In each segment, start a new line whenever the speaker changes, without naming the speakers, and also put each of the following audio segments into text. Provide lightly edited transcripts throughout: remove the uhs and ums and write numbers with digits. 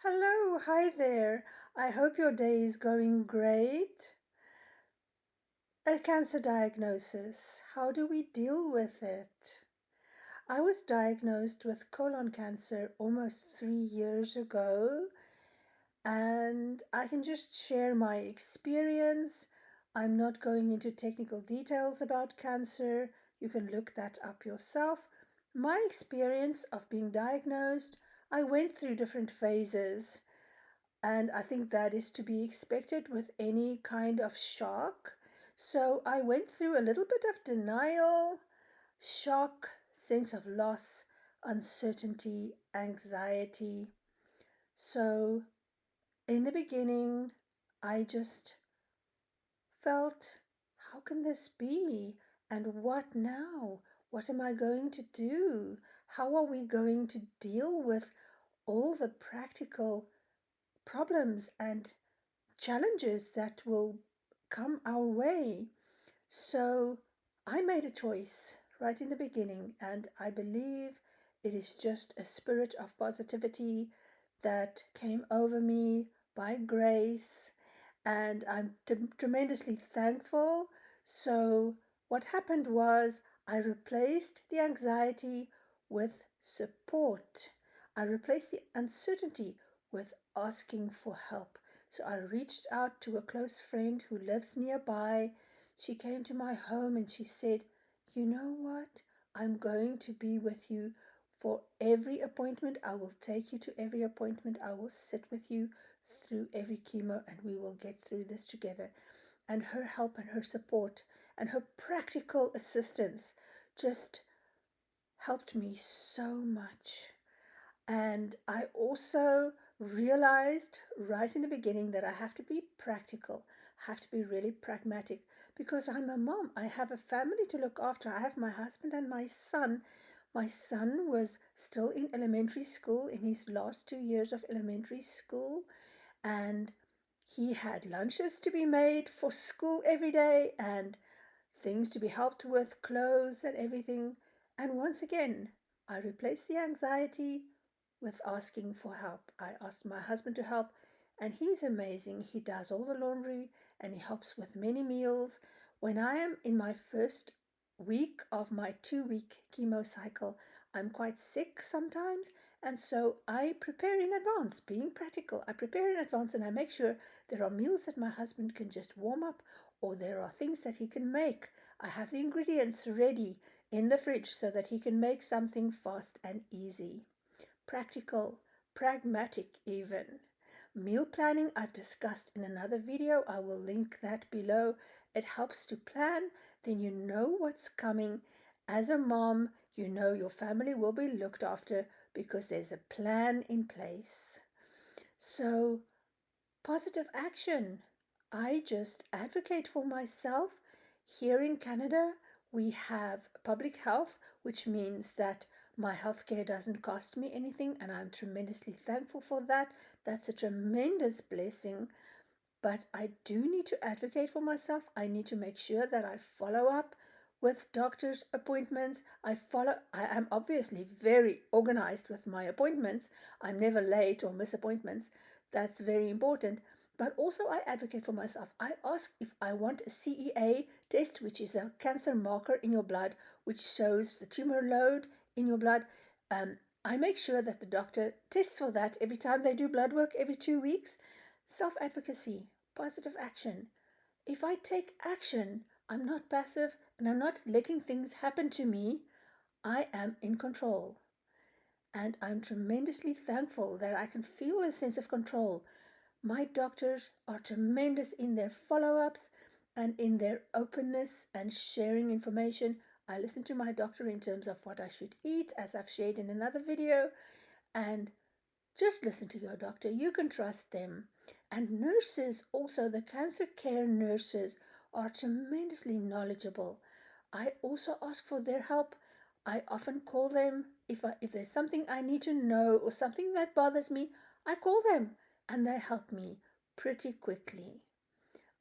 Hello, hi there. I hope your day is going great. A cancer diagnosis. How do we deal with it? I was diagnosed with colon cancer almost 3 years ago, and I can just share my experience. I'm not going into technical details about cancer. You can look that up yourself. My experience of being diagnosed, I went through different phases. And I think that is to be expected with any kind of shock. So I went through a little bit of denial, shock, sense of loss, uncertainty, anxiety. So in the beginning, I just felt, how can this be? And what now? What am I going to do? How are we going to deal with all the practical problems and challenges that will come our way? So I made a choice right in the beginning, and I believe it is just a spirit of positivity that came over me by grace, and I'm tremendously thankful. So what happened was I replaced the anxiety with support. I replaced the uncertainty with asking for help. So I reached out to a close friend who lives nearby. She came to my home and she said, "You know what? I'm going to be with you for every appointment. I will take you to every appointment. I will sit with you through every chemo and we will get through this together." And her help and her support and her practical assistance just helped me so much. And I also realized right in the beginning that I have to be practical, have to be really pragmatic, because I'm a mom. I have a family to look after. I have my husband and my son. My son was still in elementary school, in his last 2 years of elementary school, and he had lunches to be made for school every day and things to be helped with, clothes and everything. And once again, I replaced the anxiety with asking for help. I asked my husband to help, and he's amazing. He does all the laundry and he helps with many meals. When I am in my first week of my 2-week chemo cycle, I'm quite sick sometimes, and so I prepare in advance, being practical. I prepare in advance and I make sure there are meals that my husband can just warm up, or there are things that he can make. I have the ingredients ready in the fridge so that he can make something fast and easy. Practical, pragmatic even. Meal planning I've discussed in another video. I will link that below. It helps to plan, then you know what's coming. As a mom, you know your family will be looked after because there's a plan in place. So, positive action. I just advocate for myself. Here in Canada, we have public health, which means that my healthcare doesn't cost me anything, and I'm tremendously thankful for that. That's a tremendous blessing. But I do need to advocate for myself. I need to make sure that I follow up with doctor's appointments. I am obviously very organized with my appointments. I'm never late or miss appointments. That's very important. But also I advocate for myself. I ask if I want a CEA test, which is a cancer marker in your blood, which shows the tumor load in your blood. I make sure that the doctor tests for that every time they do blood work every 2 weeks. Self-advocacy, positive action. If I take action, I'm not passive and I'm not letting things happen to me. I am in control. And I'm tremendously thankful that I can feel a sense of control. My doctors are tremendous in their follow-ups and in their openness and sharing information. I listen to my doctor in terms of what I should eat, as I've shared in another video, and just listen to your doctor. You can trust them. And nurses, also the cancer care nurses, are tremendously knowledgeable. I also ask for their help. I often call them if there's something I need to know or something that bothers me. I call them and they help me pretty quickly.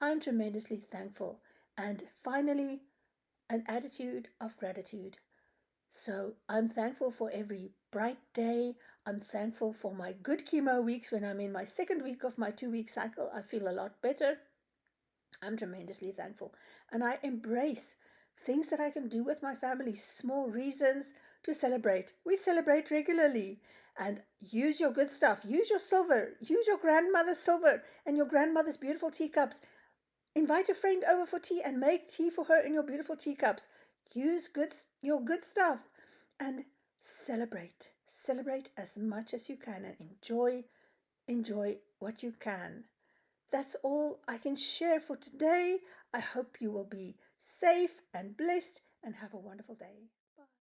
I'm tremendously thankful. And finally, an attitude of gratitude. So I'm thankful for every bright day. I'm thankful for my good chemo weeks. When I'm in my second week of my 2-week cycle, I feel a lot better. I'm tremendously thankful. And I embrace things that I can do with my family, small reasons to celebrate. We celebrate regularly. And use your good stuff. Use your silver. Use your grandmother's silver and your grandmother's beautiful teacups. Invite a friend over for tea and make tea for her in your beautiful teacups. Use your good stuff and celebrate. Celebrate as much as you can and enjoy what you can. That's all I can share for today. I hope you will be safe and blessed and have a wonderful day.